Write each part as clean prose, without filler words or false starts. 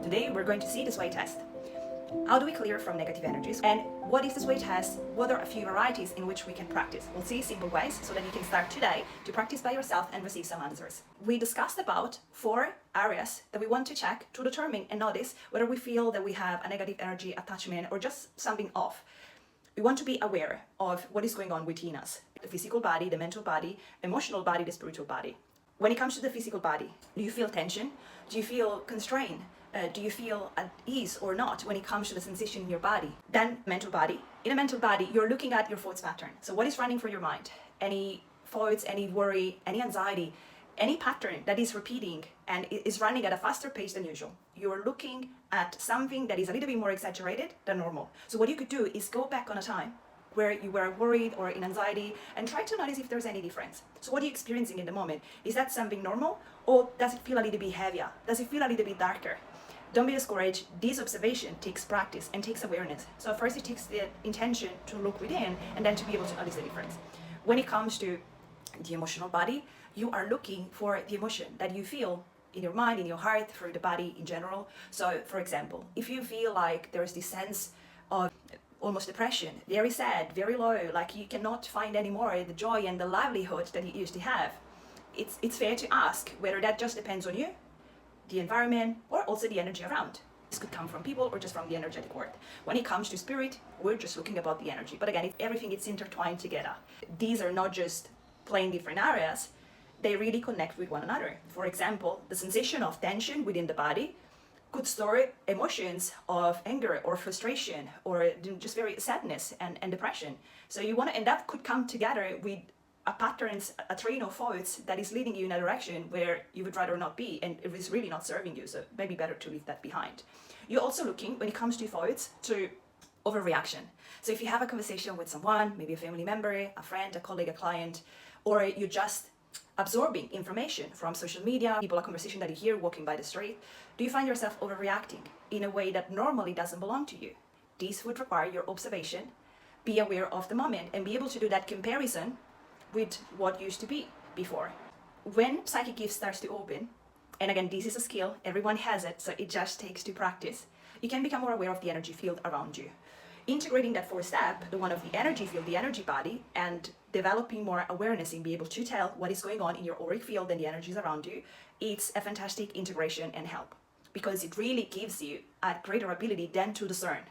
Today we're going to see the sway test. How do we clear from negative energies? And what is the sway test? What are a few varieties in which we can practice? We'll see simple ways so that you can start today to practice by yourself and receive some answers. We discussed about 4 areas that we want to check to determine and notice whether we feel that we have a negative energy attachment or just something off. We want to be aware of what is going on within us. The physical body, the mental body, emotional body, the spiritual body. When it comes to the physical body, do you feel tension? Do you feel constrained? Do you feel at ease or not when it comes to the sensation in your body? Then mental body. In a mental body, you're looking at your thoughts pattern. So what is running through your mind? Any thoughts, any worry, any anxiety, any pattern that is repeating and is running at a faster pace than usual. You're looking at something that is a little bit more exaggerated than normal. So what you could do is go back on a time where you were worried or in anxiety and try to notice if there's any difference. So what are you experiencing in the moment? Is that something normal, or does it feel a little bit heavier? Does it feel a little bit darker? Don't be discouraged. This observation takes practice and takes awareness. So first it takes the intention to look within and then to be able to notice the difference. When it comes to the emotional body, you are looking for the emotion that you feel in your mind, in your heart, through the body in general. So for example, if you feel like there is this sense of almost depression, very sad, very low, like you cannot find anymore the joy and the livelihood that you used to have, it's fair to ask whether that just depends on you, the environment, or also the energy around. This could come from people or just from the energetic world. When it comes to spirit, we're just looking about the energy. But again, everything is intertwined together. These are not just plain different areas, they really connect with one another. For example, the sensation of tension within the body could store emotions of anger or frustration or just very sadness and depression. So you want to, and that could come together with a patterns, a train of thoughts that is leading you in a direction where you would rather not be, and it is really not serving you, so maybe better to leave that behind. You're also looking, when it comes to thoughts, to overreaction. So if you have a conversation with someone, maybe a family member, a friend, a colleague, a client, or you're just absorbing information from social media, people, a conversation that you hear walking by the street, do you find yourself overreacting in a way that normally doesn't belong to you? This would require your observation, be aware of the moment, and be able to do that comparison with what used to be before. When psychic gift starts to open, and again, this is a skill, everyone has it, so it just takes to practice, you can become more aware of the energy field around you. Integrating that 4th step, the one of the energy field, the energy body, and developing more awareness and be able to tell what is going on in your auric field and the energies around you, it's a fantastic integration and help, because it really gives you a greater ability then to discern.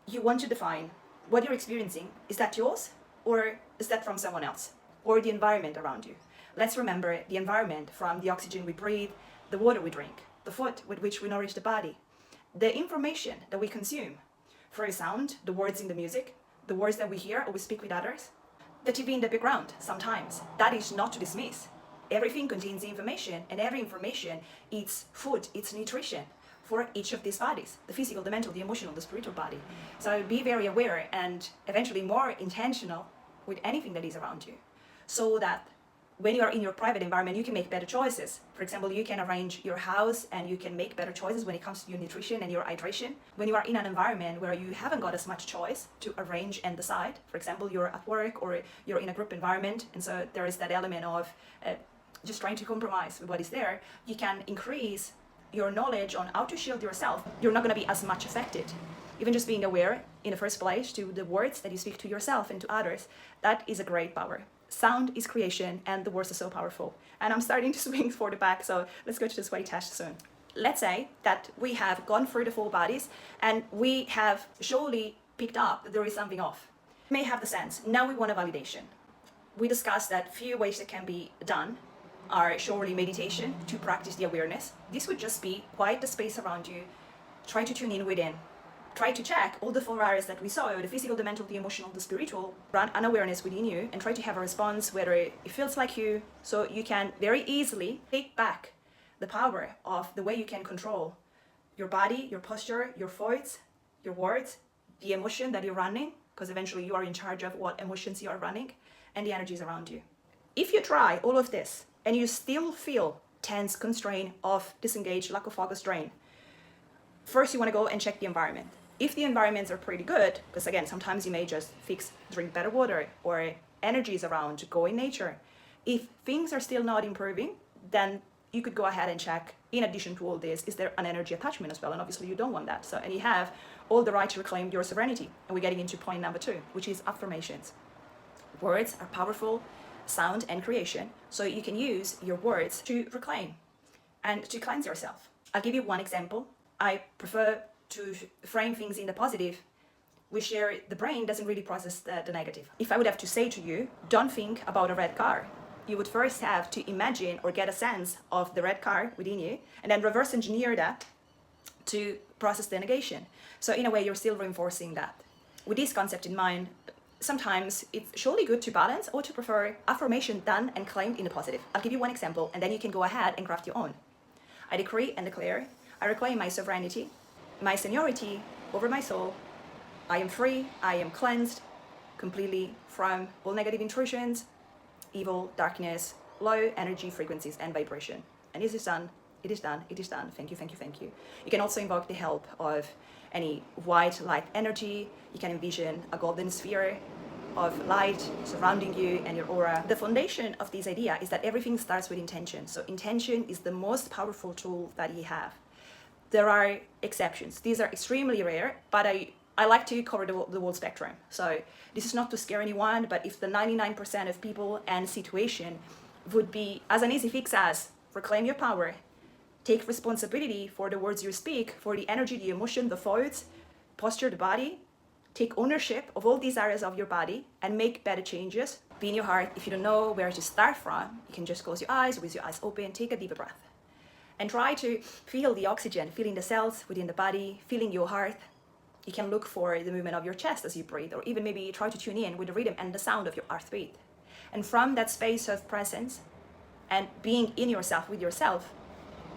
You want to define what you're experiencing. Is that yours, or is that from someone else, or the environment around you? Let's remember the environment, from the oxygen we breathe, the water we drink, the food with which we nourish the body, the information that we consume, for a sound, the words in the music, the words that we hear or we speak with others, the TV in the background sometimes. That is not to dismiss. Everything contains information, and every information is food, it's nutrition for each of these bodies, the physical, the mental, the emotional, the spiritual body. So be very aware and eventually more intentional with anything that is around you, so that when you are in your private environment, you can make better choices. For example, you can arrange your house and you can make better choices when it comes to your nutrition and your hydration. When you are in an environment where you haven't got as much choice to arrange and decide, for example, you're at work or you're in a group environment, and so there is that element of just trying to compromise with what is there, you can increase your knowledge on how to shield yourself. You're not going to be as much affected. Even just being aware in the first place to the words that you speak to yourself and to others, that is a great power. Sound is creation, and the words are so powerful. And I'm starting to swing for the back, so let's go to the sway test soon. Let's say that we have gone through the 4 bodies and we have surely picked up that there is something off. We may have the sense, now we want a validation. We discussed that few ways that can be done are surely meditation to practice the awareness. This would just be quiet the space around you, try to tune in within. Try to check all the 4 areas that we saw, the physical, the mental, the emotional, the spiritual, run an awareness within you and try to have a response whether it feels like you, so you can very easily take back the power of the way you can control your body, your posture, your thoughts, your words, the emotion that you're running, because eventually you are in charge of what emotions you are running, and the energies around you. If you try all of this and you still feel tense, constrained, off, disengaged, lack of focus, drain, first you want to go and check the environment. If the environments are pretty good, because again, sometimes you may just drink better water, or energies around, go in nature. If things are still not improving, then you could go ahead and check, in addition to all this, is there an energy attachment as well? And obviously you don't want that. So, and you have all the right to reclaim your sovereignty. And we're getting into point number 2, which is affirmations. Words are powerful, sound and creation. So you can use your words to reclaim and to cleanse yourself. I'll give you one example. I prefer to frame things in the positive, which the brain doesn't really process the negative. If I would have to say to you, don't think about a red car, you would first have to imagine or get a sense of the red car within you, and then reverse engineer that to process the negation. So in a way, you're still reinforcing that. With this concept in mind, sometimes it's surely good to balance or to prefer affirmation done and claimed in the positive. I'll give you one example, and then you can go ahead and craft your own. I decree and declare, I reclaim my sovereignty, my seniority over my soul. I am free, I am cleansed completely from all negative intrusions, evil, darkness, low energy frequencies and vibration. And this is done, it is done, it is done. Thank you, thank you, thank you. You can also invoke the help of any white light energy. You can envision a golden sphere of light surrounding you and your aura. The foundation of this idea is that everything starts with intention. So intention is the most powerful tool that you have. There are exceptions. These are extremely rare, but I like to cover the whole spectrum. So this is not to scare anyone, but if the 99% of people and situation would be as an easy fix as reclaim your power, take responsibility for the words you speak, for the energy, the emotion, the thoughts, posture, the body, take ownership of all these areas of your body and make better changes. Be in your heart. If you don't know where to start from, you can just close your eyes, with your eyes open, take a deeper breath. And try to feel the oxygen, feeling the cells within the body, feeling your heart. You can look for the movement of your chest as you breathe, or even maybe try to tune in with the rhythm and the sound of your heartbeat. And from that space of presence and being in yourself, with yourself,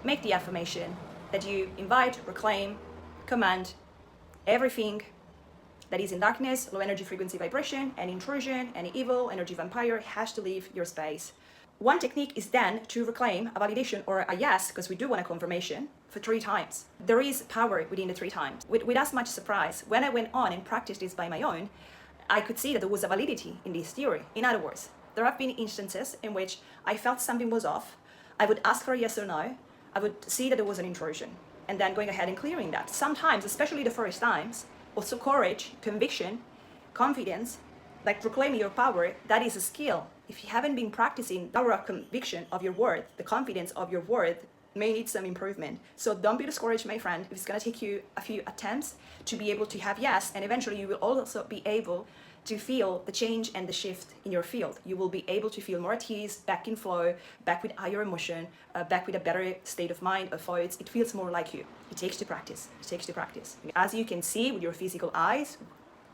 make the affirmation that you invite, reclaim, command everything that is in darkness, low energy frequency vibration, any intrusion, any evil, energy vampire has to leave your space. One technique is then to reclaim a validation or a yes, because we do want a confirmation, for 3 times. There is power within the 3 times. With as much surprise, when I went on and practiced this by my own, I could see that there was a validity in this theory. In other words, there have been instances in which I felt something was off. I would ask for a yes or no. I would see that there was an intrusion, and then going ahead and clearing that. Sometimes, especially the first times, also courage, conviction, confidence, like reclaiming your power, that is a skill. If you haven't been practicing the power of conviction of your word, the confidence of your word may need some improvement. So don't be discouraged, my friend. If it's going to take you a few attempts to be able to have yes, and eventually you will also be able to feel the change and the shift in your field. You will be able to feel more at ease, back in flow, back with higher emotion, back with a better state of mind, of thoughts. It feels more like you. It takes to practice. It takes to practice. As you can see with your physical eyes,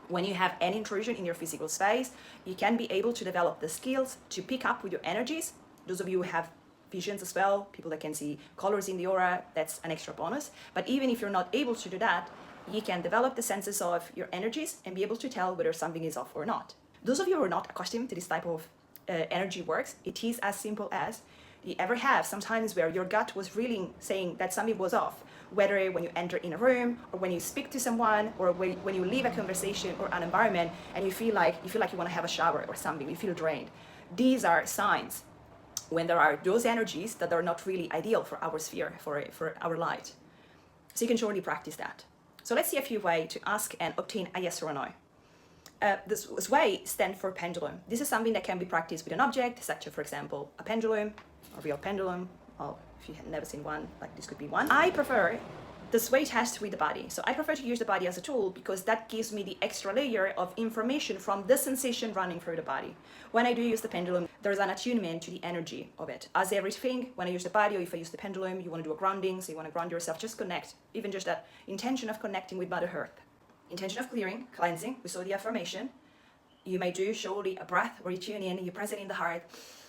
when you have any intrusion in your physical space, you can be able to develop the skills to pick up with your energies. Those of you who have visions as well, people that can see colors in the aura, that's an extra bonus. But even if you're not able to do that, you can develop the senses of your energies and be able to tell whether something is off or not. Those of you who are not accustomed to this type of energy works, it is as simple as you ever have sometimes where your gut was really saying that something was off, whether when you enter in a room or when you speak to someone or when you leave a conversation or an environment and you feel like you want to have a shower or something, you feel drained. These are signs when there are those energies that are not really ideal for our sphere, for our light. So you can surely practice that. So let's see a few ways to ask and obtain a yes or a no. This way stands for pendulum. This is something that can be practiced with an object, such as, for example, a pendulum, a real pendulum. Well, if you have never seen one, like this could be one. I prefer the sway test with the body. So I prefer to use the body as a tool because that gives me the extra layer of information from the sensation running through the body. When I do use the pendulum, there's an attunement to the energy of it. As everything, when I use the body or if I use the pendulum, you want to do a grounding, so you want to ground yourself, just connect. Even just that intention of connecting with Mother Earth. Intention of clearing, cleansing, we saw the affirmation. You may do surely a breath where you tune in, you press it in the heart,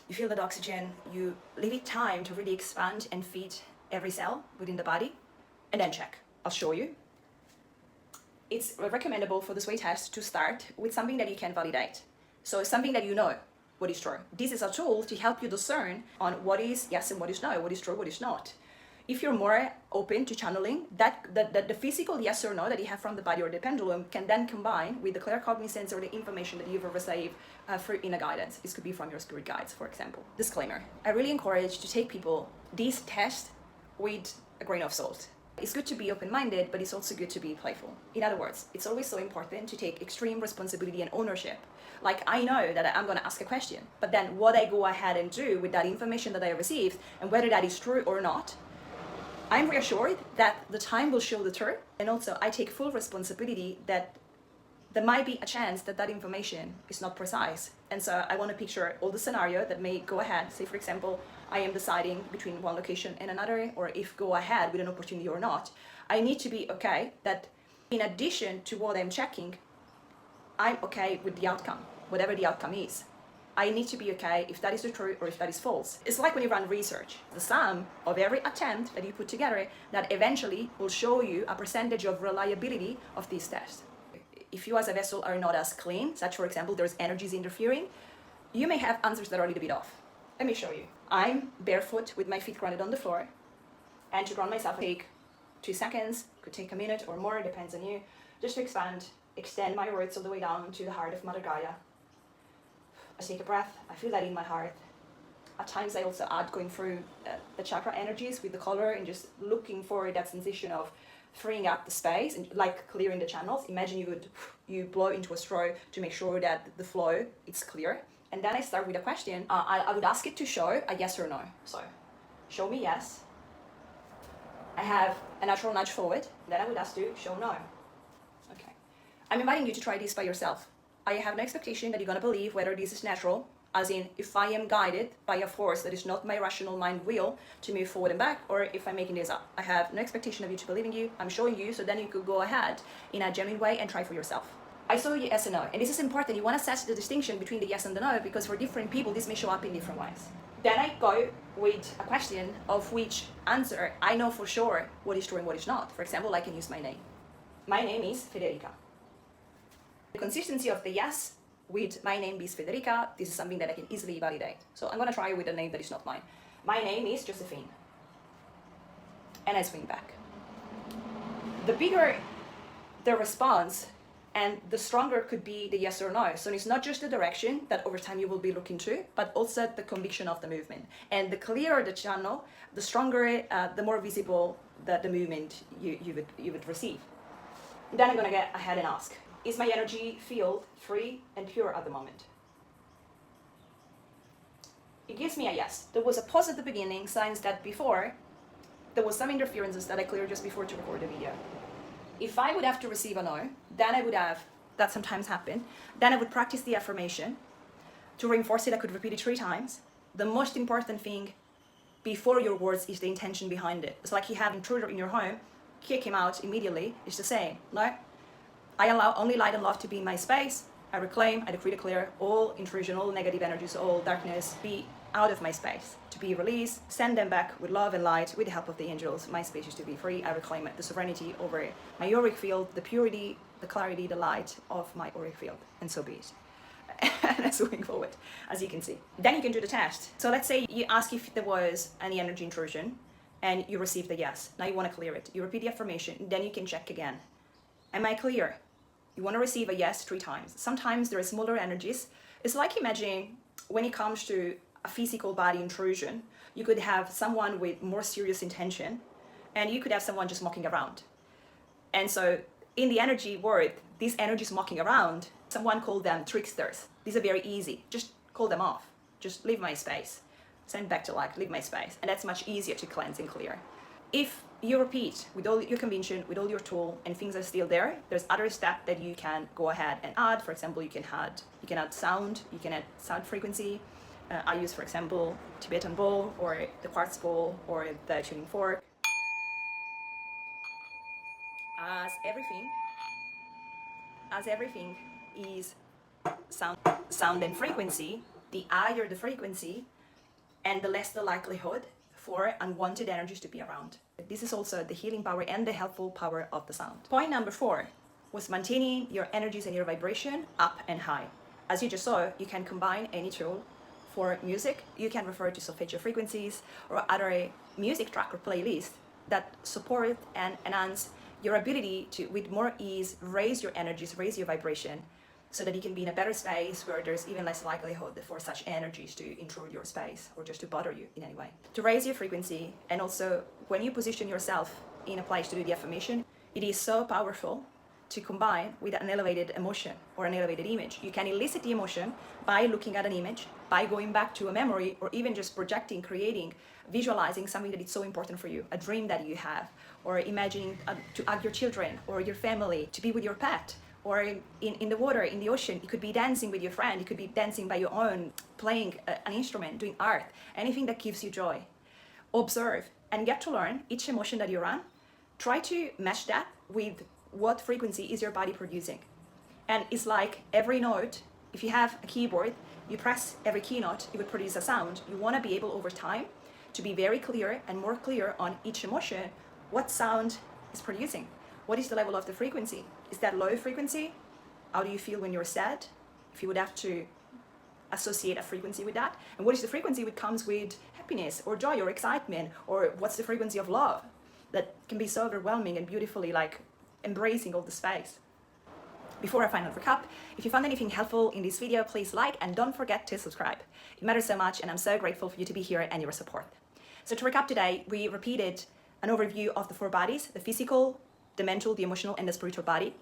you feel that oxygen, you leave it time to really expand and feed every cell within the body. And then check. I'll show you. It's recommendable for the sway test to start with something that you can validate. So something that you know what is true. This is a tool to help you discern on what is yes and what is no, what is true, what is not. If you're more open to channeling, the physical yes or no that you have from the body or the pendulum can then combine with the clear cognizance or the information that you've received through inner guidance. This could be from your spirit guides, for example. Disclaimer. I really encourage to take people this test with a grain of salt. It's good to be open-minded, but it's also good to be playful. In other words, it's always so important to take extreme responsibility and ownership. Like, I know that I'm going to ask a question, but then what I go ahead and do with that information that I received, and whether that is true or not, I'm reassured that the time will show the truth. And also I take full responsibility that there might be a chance that that information is not precise. And so I want to picture all the scenario that may go ahead. Say, for example, I am deciding between one location and another, or if go ahead with an opportunity or not. I need to be okay that in addition to what I'm checking, I'm okay with the outcome, whatever the outcome is. I need to be okay if that is the truth or if that is false. It's like when you run research. The sum of every attempt that you put together that eventually will show you a percentage of reliability of these tests. If you as a vessel are not as clean, such for example, there's energies interfering, you may have answers that are a little bit off. Let me show you. I'm barefoot with my feet grounded on the floor, and to ground myself I take 2 seconds, could take a minute or more, depends on you, just to extend my roots all the way down to the heart of Mother Gaia. I take a breath, I feel that in my heart. At times I also add going through the chakra energies with the color and just looking for that sensation of freeing up the space and like clearing the channels. Imagine you blow into a straw to make sure that the flow is clear. And then I start with a question. I would ask it to show a yes or no. So show me yes. I have a natural nudge forward. Then I would ask to show no. Okay. I'm inviting you to try this by yourself. I have no expectation that you're gonna believe whether this is natural, as in if I am guided by a force that is not my rational mind will to move forward and back, or if I'm making this up. I have no expectation of you to believe in you. I'm showing you so then you could go ahead in a genuine way and try for yourself. I saw you yes and no, and this is important. You want to set the distinction between the yes and the no, because for different people this may show up in different ways. Then I go with a question of which answer I know for sure what is true and what is not. For example, I can use my name. My name is Federica. The consistency of the yes with my name is Federica, this is something that I can easily validate. So I'm going to try with a name that is not mine. My name is Josephine. And I swing back. The bigger the response, and the stronger could be the yes or no. So it's not just the direction that over time you will be looking to, but also the conviction of the movement. And the clearer the channel, the stronger, the more visible the movement you would receive. Then I'm going to get ahead and ask, is my energy field free and pure at the moment? It gives me a yes. There was a pause at the beginning, signs that before there was some interferences that I cleared just before to record the video. If I would have to receive a no, then I would have, that sometimes happen, then I would practice the affirmation. To reinforce it, I could repeat it 3 times. The most important thing before your words is the intention behind it. It's like you have an intruder in your home, kick him out immediately. It's the same, no? I allow only light and love to be in my space. I reclaim, I decree, declare all intrusion, all negative energies, all darkness be out of my space, to be released, send them back with love and light, with the help of the angels. My space is to be free. I reclaim the sovereignty over my auric field, the purity, the clarity, the light of my auric field, and so be it. And that's moving forward, as you can see. Then you can do the test. So let's say you ask if there was any energy intrusion, and you received a yes. Now you want to clear it. You repeat the affirmation, then you can check again. Am I clear? You want to receive a yes 3 times. Sometimes there are smaller energies. It's like imagining when it comes to a physical body intrusion, you could have someone with more serious intention, and you could have someone just mocking around. And so in the energy world, these energies mocking around, someone called them tricksters. These are very easy. Just call them off. Just leave my space. Send back to light, leave my space. And that's much easier to cleanse and clear. If you repeat with all your conviction, with all your tool, and things are still there, there's other steps that you can go ahead and add. For example, you can add sound, you can add sound frequency. I use, for example, Tibetan bowl, or the quartz bowl, or the tuning fork. As everything is sound and frequency, the higher the frequency, and the less the likelihood for unwanted energies to be around. This is also the healing power and the helpful power of the sound. Point number 4 was maintaining your energies and your vibration up and high. As you just saw, you can combine any tool. For music, you can refer to solfeggio frequencies or other music track or playlist that support and enhance your ability to, with more ease, raise your energies, raise your vibration, so that you can be in a better space where there's even less likelihood for such energies to intrude your space or just to bother you in any way. To raise your frequency, and also when you position yourself in a place to do the affirmation, it is so powerful to combine with an elevated emotion or an elevated image. You can elicit the emotion by looking at an image, by going back to a memory, or even just projecting, creating, visualizing something that is so important for you, a dream that you have, or imagining to hug your children or your family, to be with your pet, or in the water, in the ocean. It could be dancing with your friend, it could be dancing by your own, playing an instrument, doing art, anything that gives you joy. Observe and get to learn each emotion that you're on. Try to match that with what frequency is your body producing. And it's like every note, if you have a keyboard, you press every key note, it would produce a sound. You want to be able over time to be very clear and more clear on each emotion, what sound is producing. What is the level of the frequency? Is that low frequency? How do you feel when you're sad? If you would have to associate a frequency with that. And what is the frequency which comes with happiness or joy or excitement? Or what's the frequency of love? That can be so overwhelming and beautifully like embracing all the space. Before I final recap, if you found anything helpful in this video, please like and don't forget to subscribe. It matters so much and I'm so grateful for you to be here and your support. So to recap today, we repeated an overview of the 4 bodies, the physical, the mental, the emotional, and the spiritual body.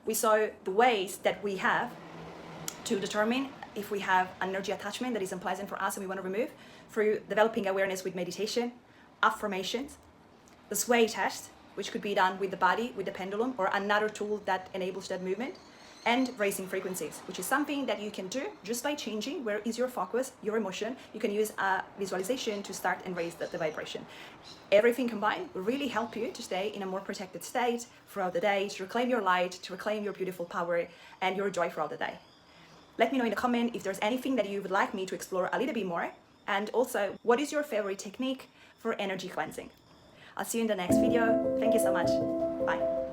We saw the ways that we have to determine if we have an energy attachment that is unpleasant for us and we want to remove through developing awareness with meditation, affirmations, the sway test, which could be done with the body, with the pendulum, or another tool that enables that movement, and raising frequencies, which is something that you can do just by changing where is your focus, your emotion. You can use a visualization to start and raise the vibration. Everything combined will really help you to stay in a more protected state throughout the day, to reclaim your light, to reclaim your beautiful power and your joy throughout the day. Let me know in the comment if there's anything that you would like me to explore a little bit more, and also what is your favorite technique for energy cleansing. I'll see you in the next video. Thank you so much. Bye.